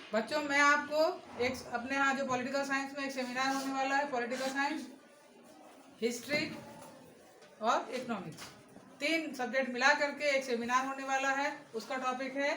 बच्चों मैं आपको एक अपने यहाँ जो पॉलिटिकल साइंस में एक सेमिनार होने वाला है, पॉलिटिकल साइंस, हिस्ट्री और इकोनॉमिक्स, 3 सब्जेक्ट मिला करके एक सेमिनार होने वाला है। उसका टॉपिक है,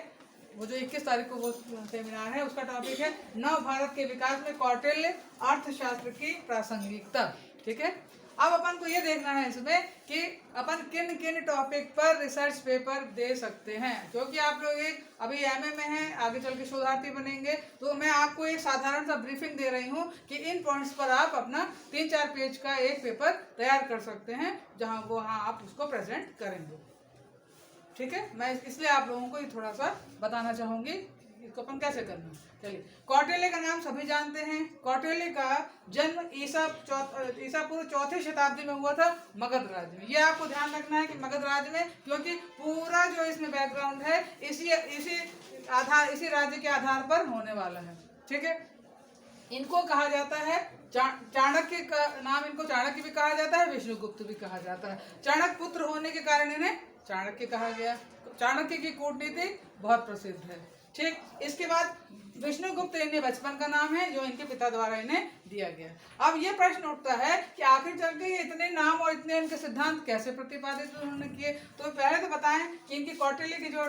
वो जो 21 तारीख को वो सेमिनार है, उसका टॉपिक है नव भारत के विकास में कौटिल्य अर्थशास्त्र की प्रासंगिकता। ठीक है, अब अपन को ये देखना है इसमें कि अपन किन किन टॉपिक पर रिसर्च पेपर दे सकते हैं, क्योंकि आप लोग एक अभी एमए में हैं, आगे चल के शोधार्थी बनेंगे, तो मैं आपको एक साधारण सा ब्रीफिंग दे रही हूँ कि इन पॉइंट्स पर आप अपना 3-4 पेज का एक पेपर तैयार कर सकते हैं, जहाँ वहाँ आप उसको प्रेजेंट करेंगे। ठीक है, मैं इसलिए आप लोगों को ये थोड़ा सा बताना चाहूँगी इसको अपन कैसे करना है। चलिए, कौटिल्य का नाम सभी जानते हैं। कौटिल्य का जन्म ईसा पूर्व 4वीं शताब्दी में हुआ था मगध राज्य में। ये आपको ध्यान रखना है कि मगध राज्य में, क्योंकि पूरा जो इसमें बैकग्राउंड है इसी राज्य के आधार पर होने वाला है। ठीक है, इनको कहा जाता है चाणक्य का नाम, इनको चाणक्य भी कहा जाता है, विष्णुगुप्त भी कहा जाता है। चाणक्य पुत्र होने के कारण इन्हें चाणक्य कहा गया। चाणक्य की कूटनीति बहुत प्रसिद्ध है। ठीक, इसके बाद विष्णुगुप्त इन्हें बचपन का नाम है जो इनके पिता द्वारा इन्हें दिया गया। अब ये प्रश्न उठता है कि आखिर चल के इतने नाम और इतने इनके सिद्धांत कैसे प्रतिपादित उन्होंने किए। तो पहले तो बताएं कि इनकी कौटिल्य की जो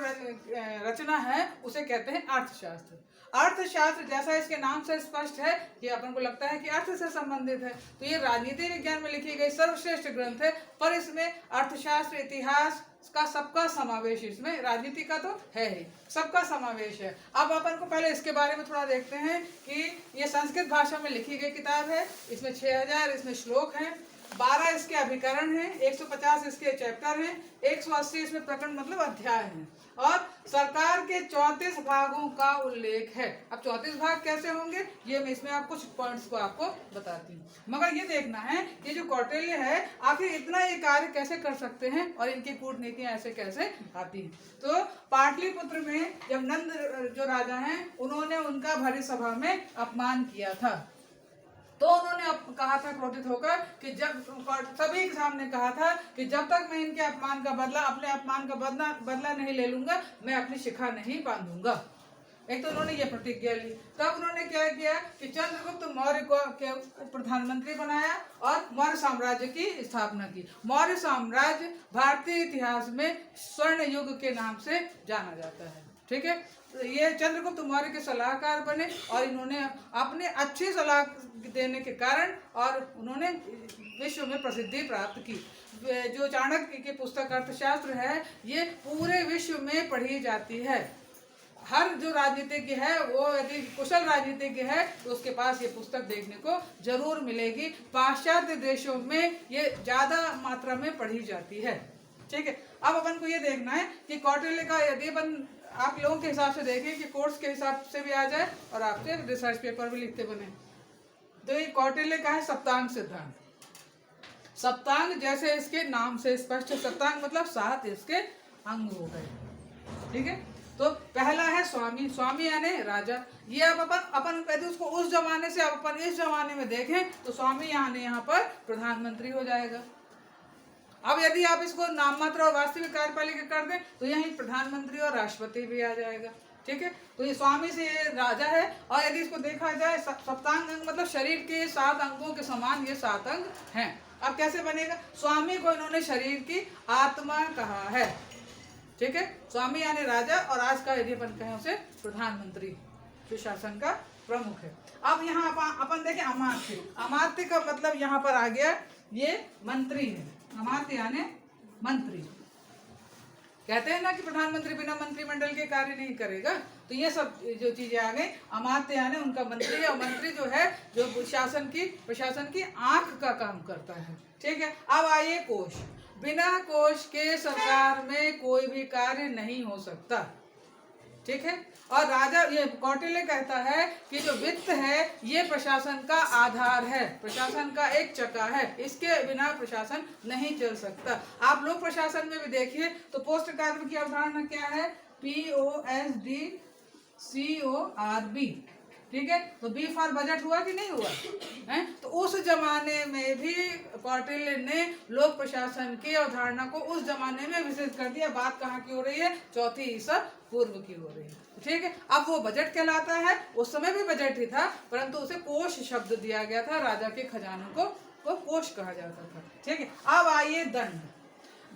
रचना है उसे कहते हैं अर्थशास्त्र। अर्थशास्त्र जैसा इसके नाम से स्पष्ट है, ये अपन को लगता है कि अर्थ से संबंधित है, तो ये राजनीति विज्ञान में लिखी गई सर्वश्रेष्ठ ग्रंथ है, पर इसमें अर्थशास्त्र, इतिहास का सबका समावेश, इसमें राजनीति का तो है ही, सबका समावेश है। अब अपन को पहले इसके बारे में थोड़ा देखते हैं कि ये संस्कृत भाषा में लिखी गई किताब है। इसमें 6000 इसमें श्लोक हैं, 12 इसके अभिकरण हैं, 150 इसके चैप्टर हैं, 180 इसमें प्रकरण मतलब अध्याय हैं, और सरकार के 34 भागों का उल्लेख है। अब 34 भाग कैसे होंगे ये मैं इसमें आप कुछ पॉइंट्स को आपको बताती हूँ, मगर ये देखना है कि जो कौटिल्य है आखिर इतना ये कार्य कैसे कर सकते हैं और इनकी कूटनीतियां ऐसे कैसे आती हैं। तो पाटलिपुत्र में जब नंद जो राजा हैं उन्होंने उनका भरी सभा में अपमान किया था, तो उन्होंने कहा था क्रोधित होकर कि जब सभी के सामने कहा था कि जब तक मैं इनके अपमान का बदला, अपने अपमान का बदला नहीं ले लूंगा, मैं अपनी शिखा नहीं बांधूंगा। एक तो उन्होंने ये प्रतिज्ञा ली। तब उन्होंने क्या किया कि चंद्रगुप्त मौर्य को प्रधानमंत्री बनाया और मौर्य साम्राज्य की स्थापना की। मौर्य साम्राज्य भारतीय इतिहास में स्वर्ण युग के नाम से जाना जाता है। ठीक है, तो ये चंद्रगुप्त मौर्य के सलाहकार बने और इन्होंने अपने अच्छी सलाह देने के कारण और उन्होंने विश्व में प्रसिद्धि प्राप्त की। जो चाणक्य की पुस्तक अर्थशास्त्र है ये पूरे विश्व में पढ़ी जाती है। हर जो राजनीतिज्ञ है वो यदि कुशल राजनीतिज्ञ है तो उसके पास ये पुस्तक देखने को जरूर मिलेगी। पाश्चात्य देशों में ये ज्यादा मात्रा में पढ़ी जाती है। ठीक है, अब अपन को ये देखना है कि कौटिल्य का यदि अपन आप लोगों के हिसाब से देखें कि कोर्स के हिसाब से भी आ जाए और आपसे रिसर्च पेपर भी लिखते बने, तो ये कौटिल्य का है सप्तांग सिद्धांत। सप्तांग जैसे इसके नाम से स्पष्ट, सप्तांग मतलब 7 इसके अंग हो गए। ठीक है, तो पहला है स्वामी, स्वामी यानी राजा। ये अब अपन कहते उसको उस जमाने से अब अपन इस जमाने में देखें तो स्वामी यहाँ पर प्रधानमंत्री हो जाएगा। अब यदि आप इसको नाम मात्र और वास्तविक कार्यपालिका कर दें तो यहीं प्रधानमंत्री और राष्ट्रपति भी आ जाएगा। ठीक है, तो ये स्वामी से ये राजा है। और यदि इसको देखा जाए सप्तांग अंग मतलब शरीर के 7 अंगों के समान ये 7 अंग हैं। अब कैसे बनेगा? स्वामी को इन्होंने शरीर की आत्मा कहा है। ठीक है, स्वामी यानी राजा और आज का यदि अपन कहें उसे प्रधानमंत्री, शासन का प्रमुख है। अब यहाँ अपन देखें अमात्य। अमात्य का मतलब यहाँ पर आ गया ये मंत्री है। अमात्य यानी मंत्री। कहते हैं ना कि प्रधानमंत्री बिना मंत्रिमंडल के कार्य नहीं करेगा, तो ये सब जो चीजें आ गई। अमात्य यानी उनका मंत्री है, और मंत्री जो है जो प्रशासन की आंख का काम करता है। ठीक है, अब आइए कोष। बिना कोष के सरकार में कोई भी कार्य नहीं हो सकता। ठीक है, और राजा ये कौटिल्य कहता है कि जो वित्त है ये प्रशासन का आधार है, प्रशासन का एक चक्का है, इसके बिना प्रशासन नहीं चल सकता। आप लोग प्रशासन में भी देखिए तो पोस्ट कार्य की अवधारणा क्या है? POSTCORB। ठीक है, तो बी फॉर बजट हुआ कि नहीं हुआ है? तो उस जमाने में भी कौटिल्य ने लोक प्रशासन की अवधारणा को उस जमाने में विकसित कर दिया। बात कहाँ की हो रही है? 4वीं ईसा पूर्व की हो रही है। ठीक है। अब वो बजट कहलाता है, उस समय भी बजट ही था, परंतु उसे कोष शब्द दिया गया था, राजा के खजानों को वो कोष कहा जाता था। ठीक है। अब आइए दंड।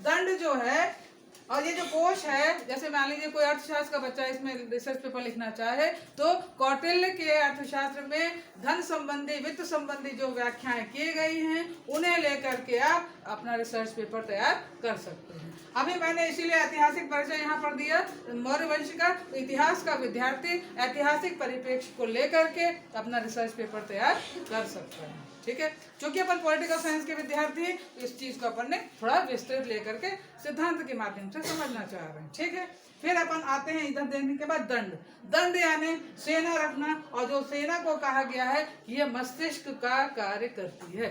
दंड जो है, और ये जो कोष है, जैसे मान लीजिए कोई अर्थशास्त्र का बच्चा इसमें रिसर्च पेपर लिखना चाहे तो कौटिल्य के अर्थशास्त्र में धन संबंधी, वित्त संबंधी जो व्याख्याएं की गई हैं उन्हें लेकर के आप अपना रिसर्च पेपर तैयार कर सकते हैं। अभी मैंने इसीलिए ऐतिहासिक परिचय यहाँ पर दिया मौर्य वंश का। इतिहास का विद्यार्थी ऐतिहासिक परिप्रेक्ष्य को लेकर के अपना रिसर्च पेपर तैयार कर सकता है। ठीक है। क्योंकि अपन पॉलिटिकल साइंस के विद्यार्थी, इस चीज को अपन ने थोड़ा विस्तृत लेकर के सिद्धांत के माध्यम से समझना चाह रहे हैं। ठीक है। फिर अपन आते हैं इधर देखने के बाद दंड। दंड यानी सेना रखना, और जो सेना को कहा गया है यह मस्तिष्क का कार्य करती है।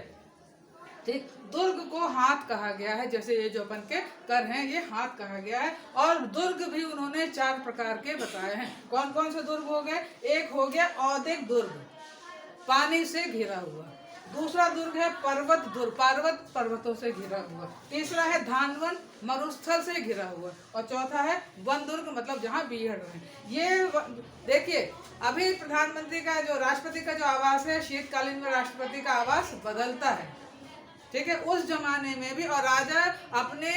ठीक। दुर्ग को हाथ कहा गया है, जैसे ये जो अपन के कर हैं ये हाथ कहा गया है। और दुर्ग भी उन्होंने 4 प्रकार के बताए हैं। कौन कौन से दुर्ग हो गए? एक हो गया औदिक दुर्ग, पानी से घिरा हुआ। दूसरा दुर्ग है पर्वत दुर्ग, पर्वतों से घिरा हुआ। तीसरा है धानवन, मरुस्थल से घिरा हुआ। और चौथा है वन दुर्ग, मतलब जहाँ बीहड़ रहे। ये देखिए, अभी प्रधानमंत्री का जो, राष्ट्रपति का जो आवास है, शीतकालीन में राष्ट्रपति का आवास बदलता है। ठीक है। उस जमाने में भी, और राजा अपने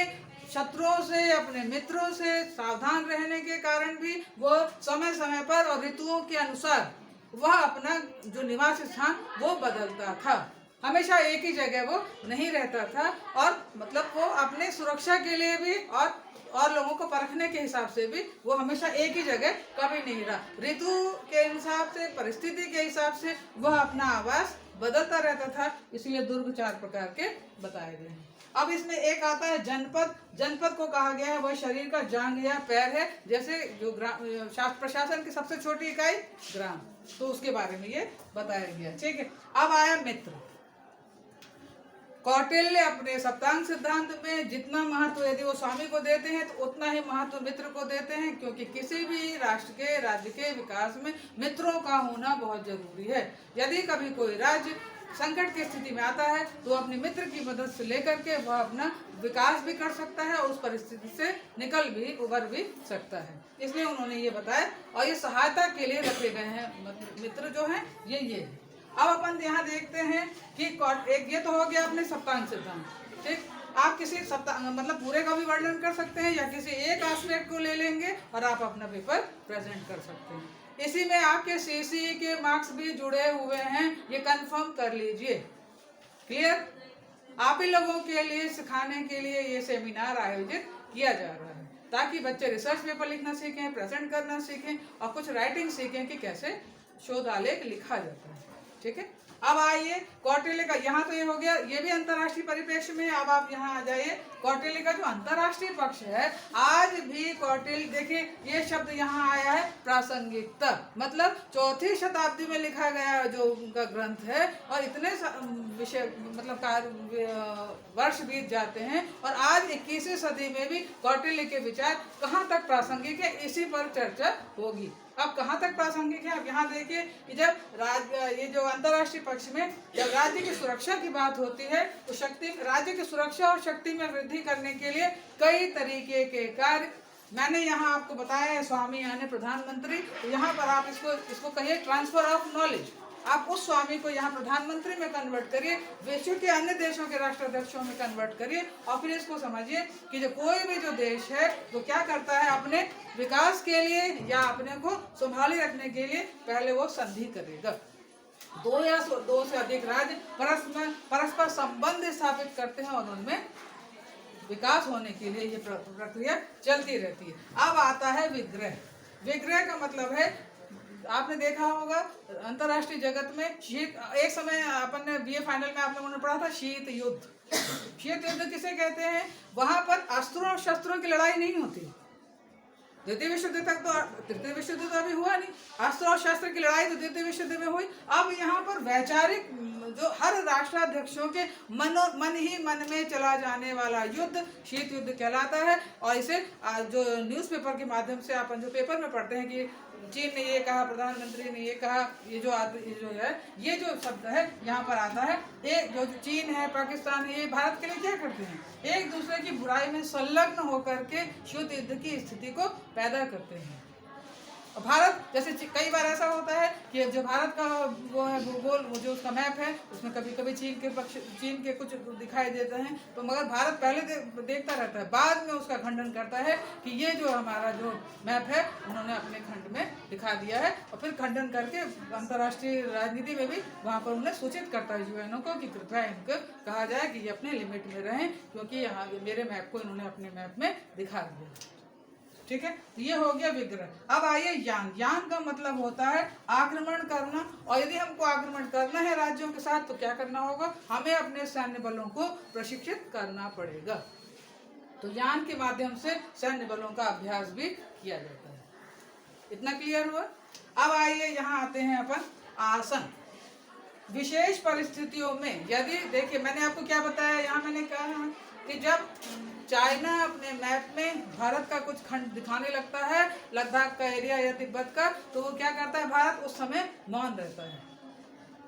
शत्रुओं से, अपने मित्रों से सावधान रहने के कारण भी वो समय समय पर और ऋतुओं के अनुसार वह अपना जो निवास स्थान वो बदलता था। हमेशा एक ही जगह वो नहीं रहता था, और मतलब वो अपने सुरक्षा के लिए भी और लोगों को परखने के हिसाब से भी वो हमेशा एक ही जगह कभी नहीं रहा। ऋतु के हिसाब से, परिस्थिति के हिसाब से वह अपना आवास बदलता रहता था। इसलिए दुर्ग 4 प्रकार के बताए गए हैं। अब इसमें एक आता है जनपद। जनपद को कहा गया है वह शरीर का जांघ या पैर है। जैसे जो प्रशासन की सबसे छोटी इकाई ग्राम, तो उसके बारे में ये बताया गया। ठीक है। अब आया मित्र। कौटिल्य अपने सप्तांग सिद्धांत में जितना महत्व यदि वो स्वामी को देते हैं तो उतना ही महत्व मित्र को देते हैं, क्योंकि किसी भी राष्ट्र के, राज्य के विकास में मित्रों का होना बहुत जरूरी है। यदि कभी कोई राज्य संकट की स्थिति में आता है तो अपने मित्र की मदद से लेकर के वह अपना विकास भी कर सकता है और उस परिस्थिति से उबर भी सकता है। इसलिए उन्होंने ये बताया, और ये सहायता के लिए रखे गए हैं मित्र जो हैं ये है। अब अपन यहाँ देखते हैं कि एक ये तो हो गया अपने सप्तांग सिद्धांत। ठीक। आप किसी सप्ताह मतलब पूरे का भी वर्णन कर सकते हैं, या किसी एक एस्पेक्ट को ले लेंगे और आप अपना पेपर प्रेजेंट कर सकते हैं। इसी में आपके सीसी के मार्क्स भी जुड़े हुए हैं, ये कंफर्म कर लीजिए। क्लियर? आप ही लोगों के लिए सिखाने के लिए ये सेमिनार आयोजित किया जा रहा है, ताकि बच्चे रिसर्च पेपर लिखना सीखें, प्रेजेंट करना सीखें और कुछ राइटिंग सीखें कि कैसे शोध आलेख लिखा जाता है। ठीक है। अब आइए कौटिल्य का, यहाँ तो ये हो गया, ये भी अंतर्राष्ट्रीय परिप्रेक्ष्य में। अब आप यहाँ आ जाइए, कौटिल्य का जो अंतर्राष्ट्रीय पक्ष है, आज भी कौटिल्य, देखिए ये शब्द यहाँ आया है प्रासंगिकता, मतलब 4वीं शताब्दी में लिखा गया जो उनका ग्रंथ है, और इतने विषय मतलब वर्ष बीत जाते हैं, और आज 21वीं सदी में भी कौटिल्य के विचार कहाँ तक प्रासंगिक है, इसी पर चर्चा होगी। अब कहाँ तक प्रासंगिक है? अब यहाँ देखिए कि जब ये जो अंतर्राष्ट्रीय पक्ष में जब राज्य की सुरक्षा की बात होती है तो राज्य की सुरक्षा और शक्ति में वृद्धि करने के लिए कई तरीके के कार्य मैंने यहाँ आपको बताया है। स्वामी यानी प्रधानमंत्री, यहाँ पर आप इसको कहिए ट्रांसफर ऑफ नॉलेज। आप उस स्वामी को यहाँ प्रधानमंत्री में कन्वर्ट करिए, विश्व के अन्य देशों के राष्ट्राध्यक्षों में कन्वर्ट करिए, और फिर इसको समझिए कि जो कोई भी जो देश है वो क्या करता है, अपने विकास के लिए या अपने को संभाले रखने के लिए पहले वो संधि करेगा। 2 या 2 से अधिक राज्य परस्पर संबंध स्थापित करते हैं और उनमें विकास होने के लिए ये प्रक्रिया चलती रहती है। अब आता है विग्रह। विग्रह का मतलब है, आपने देखा होगा अंतर्राष्ट्रीय जगत में शीत, एक समय अपन ने बीए फाइनल में आप लोगों ने पढ़ा था शीत युद्ध। शीत युद्ध किसे कहते हैं? वहां पर अस्त्रों और शस्त्रों की लड़ाई नहीं होती। द्वितीय विश्व युद्ध तक तो, तृतीय विश्व युद्ध तो अभी हुआ नहीं, अस्त्र और शस्त्र की लड़ाई तो द्वितीय विश्व युद्ध में हुई। अब यहाँ पर वैचारिक जो हर राष्ट्राध्यक्षों के मन ही मन में चला जाने वाला युद्ध शीत युद्ध कहलाता है। और इसे जो न्यूज़पेपर के माध्यम से अपन जो पेपर में पढ़ते हैं कि चीन ने ये कहा, प्रधानमंत्री ने ये कहा, ये जो है ये जो शब्द है यहाँ पर आता है। एक जो चीन है, पाकिस्तान है, ये भारत के लिए क्या करते हैं? एक दूसरे की बुराई में संलग्न होकर के शुद्ध युद्ध की स्थिति को पैदा करते हैं। भारत जैसे कई बार ऐसा होता है कि जो भारत का वो है भूगोल, वो जो उसका मैप है, उसमें कभी कभी चीन के कुछ दिखाई देते हैं, तो मगर भारत पहले देखता रहता है, बाद में उसका खंडन करता है कि ये जो हमारा जो मैप है उन्होंने अपने खंड में दिखा दिया है, और फिर खंडन करके अंतर्राष्ट्रीय राजनीति में भी वहाँ पर उन्हें सूचित करता है यूएनओ को कि कृपया इनको कहा जाए कि ये अपने लिमिट में रहें, क्योंकि यहाँ मेरे मैप को इन्होंने अपने मैप में दिखा दिया। ठीक है, तो ये हो गया विग्रह। अब आइए यान। यान का मतलब होता है आक्रमण करना, और यदि हमको आक्रमण करना है राज्यों के साथ तो क्या करना होगा, हमें अपने सैन्य बलों को प्रशिक्षित करना पड़ेगा। तो यान के माध्यम से सैन्य बलों का अभ्यास भी किया जाता है। इतना क्लियर हुआ। अब आइए यहाँ आते हैं अपन आसन। विशेष परिस्थितियों में यदि देखिए, मैंने आपको क्या बताया, यहाँ मैंने कहा कि जब चाइना अपने मैप में भारत का कुछ खंड दिखाने लगता है, लद्दाख का एरिया या तिब्बत का, तो वो क्या करता है, भारत उस समय मौन रहता है,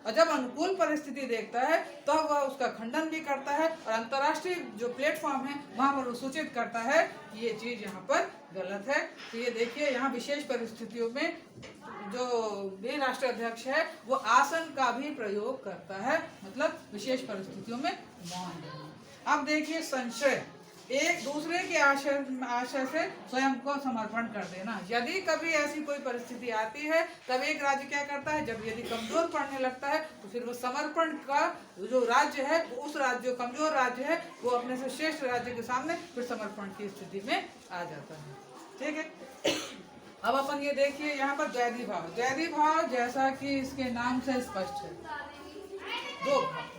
और जब अनुकूल परिस्थिति देखता है तो वह उसका खंडन भी करता है, और अंतर्राष्ट्रीय जो प्लेटफॉर्म है वहाँ पर वो सूचित करता है कि ये चीज़ यहाँ पर गलत है। तो ये देखिए, यहाँ विशेष परिस्थितियों में जो भी राष्ट्राध्यक्ष है वो आसन का भी प्रयोग करता है, मतलब विशेष परिस्थितियों में मौन रहना। अब देखिए संशय, एक दूसरे के आशय से स्वयं को समर्पण कर देना। यदि कभी ऐसी कोई परिस्थिति आती है तब एक राज्य क्या करता है, जब यदि कमजोर पड़ने लगता है तो फिर वो समर्पण का जो राज्य है, उस राज्य जो कमजोर राज्य है वो अपने से श्रेष्ठ राज्य के सामने फिर समर्पण की स्थिति में आ जाता है। ठीक है, अब अपन ये देखिए यहाँ पर द्वैधी भाव। द्वैधी भाव जैसा कि इसके नाम से स्पष्ट है, दो भाव,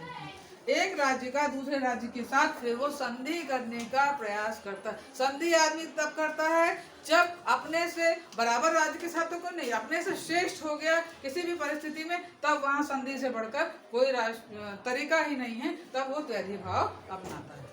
एक राज्य का दूसरे राज्य के साथ फिर वो संधि करने का प्रयास करता है। संधि आदमी तब करता है जब अपने से बराबर राज्य के साथ तो कोई नहीं, अपने से श्रेष्ठ हो गया किसी भी परिस्थिति में, तब वहाँ संधि से बढ़कर कोई तरीका ही नहीं है, तब वो द्वैधी भाव अपनाता है।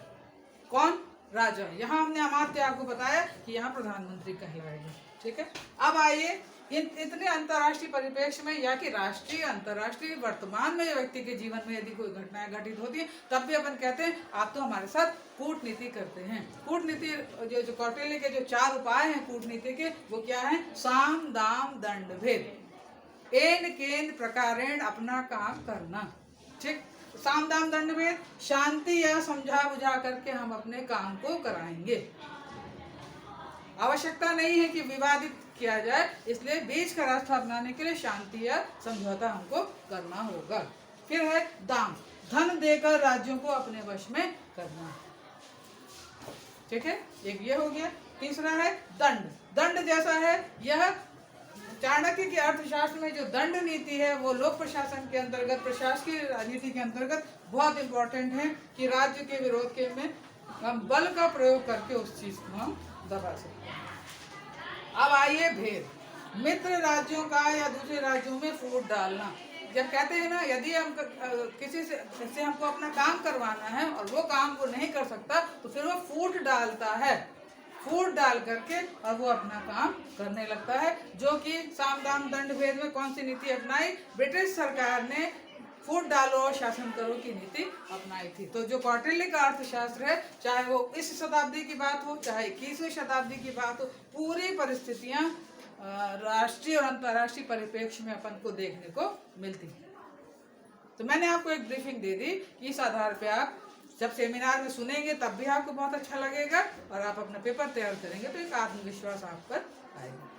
कौन? राजा। यहाँ हमने अमात्य आपको बताया कि यहाँ प्रधानमंत्री कहलाएगा। ठीक है, अब आइए इतने अंतर्राष्ट्रीय परिप्रेक्ष्य में या कि राष्ट्रीय अंतर्राष्ट्रीय वर्तमान में व्यक्ति के जीवन में यदि कोई घटनाएं घटित होती है तब भी अपन कहते हैं आप तो हमारे साथ कूटनीति करते हैं। कूटनीति जो कौटिल्य के जो 4 उपाय हैं कूटनीति के, वो क्या है? साम दाम दंड भेद, एन केन प्रकारेण अपना काम करना। ठीक, साम दाम दंड भेद, शांति या समझा बुझा करके हम अपने काम को कराएंगे। आवश्यकता नहीं है कि विवादित किया जाए, इसलिए बीच का रास्ता अपनाने के लिए शांति या समझौता हमको करना होगा। फिर है दाम, धन देकर राज्यों को अपने वश में करना। ठीक है, एक ये हो गया। तीसरा है दंड। दंड जैसा है, यह चाणक्य के अर्थशास्त्र में जो दंड नीति है वो लोक प्रशासन के अंतर्गत, प्रशासकीय राजनीति के अंतर्गत बहुत इंपॉर्टेंट है कि राज्य के विरोध के में हम बल का प्रयोग करके उस चीज को हम दबा सकते हैं। अब आइए भेद। मित्र राज्यों का या दूसरे राज्यों में फूट डालना। जब कहते हैं ना, यदि हम किसी से हमको अपना काम करवाना है और वो काम वो नहीं कर सकता तो फिर वो फूट डालता है, फूट डाल करके और वो अपना काम करने लगता है। जो कि साम दाम दंड भेद में कौन सी नीति अपनाई? ब्रिटिश सरकार ने फूट डालो और शासन करो की नीति अपनाई थी। तो जो कौटिल्य का अर्थशास्त्र है, चाहे वो इस शताब्दी की बात हो चाहे 21वीं शताब्दी की बात हो, पूरी परिस्थितियां राष्ट्रीय और अंतर्राष्ट्रीय परिप्रेक्ष्य में अपन को देखने को मिलती है। तो मैंने आपको एक ब्रीफिंग दे दी, इस आधार पे आप जब सेमिनार में सुनेंगे तब भी आपको बहुत अच्छा लगेगा और आप अपना पेपर तैयार करेंगे तो एक आत्मविश्वास आप पर आएगा।